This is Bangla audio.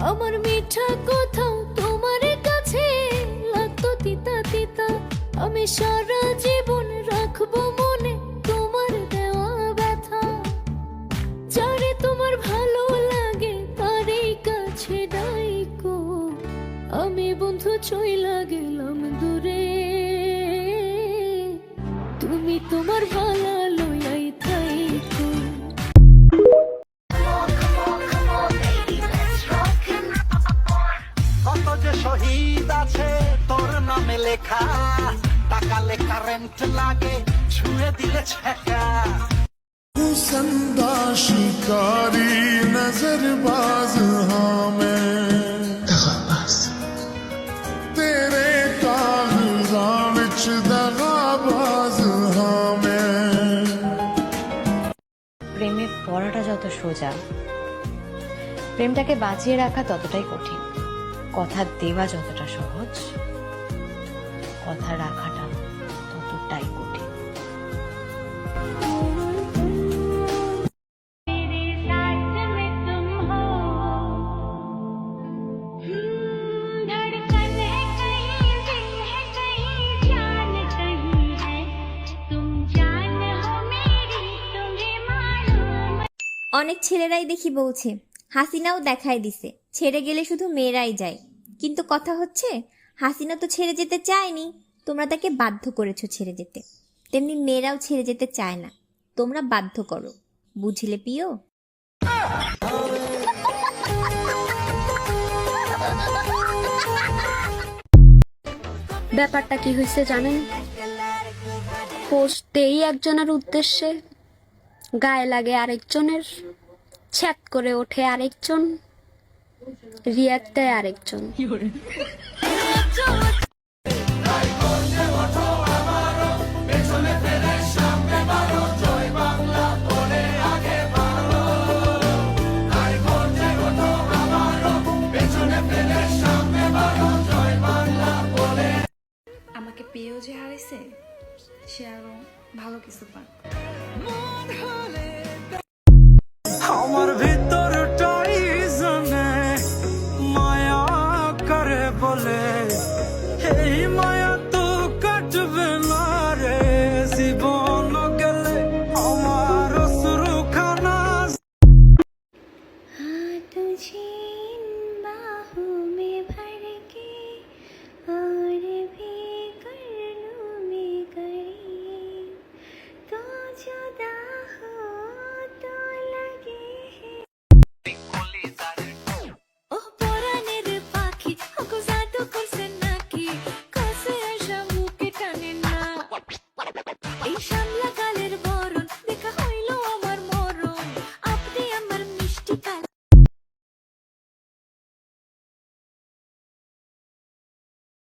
আমার মিঠা কোথাও তোমার কাছে লাগতো তিতা তিতা, আমি সারা জীবন রাখবো মনে তোমার দেওয়া ব্যথা। যারে তোমার ভালো লাগে তারই কাছে ডাইকো, আমি বন্ধু চইলা গেলাম দূরে, তুমি তোমার ভালা লইয়াই থাইকো। কত যে শহীদ আছে তোর নামে লেখা, টাকালে কারেন্ট লাগে ছুঁয়ে দিলে ছেঁকা। संदा शिकारी नजरबाज हाँ मैं तेरे कागजां विच दगाबाज हाँ मैं। প্রেমে পড়াটা যত সোজা, প্রেমটাকে বাঁচিয়ে রাখা ততটাই কঠিন। কথা দেওয়া যতটা সহজ, কথা রাখাটা ততটাই কঠিন। অনেক ছেলেরাই দেখি বলছে, হাসিনাও দেখায় দিছে ছেড়ে গেলে শুধু মেয়েরাই যায়। কিন্তু কথা হচ্ছে, হাসিনা তো ছেড়ে যেতে চায়নি, তোমরা তাকে বাধ্য করেছো ছেড়ে যেতে। তেমনি মেয়েরাও ছেড়ে যেতে চায় না, তোমরা বাধ্য করো। বুঝলে পিও? ব্যাপারটা কি হয়েছে জানেন? পোস্ট দেই একজনের উদ্দেশ্যে, গায়ে লাগে আরেকজনের, ছ্যাত করে ওঠে আরেকজন, রিয়াক্ট দেয় আরেকজন। আমাকে পেয়েও যে হারাইছে, সে আরো ভালো কিছু পান। আমার ভিতরটাই জানে মায়া করে বলে, এই মায়া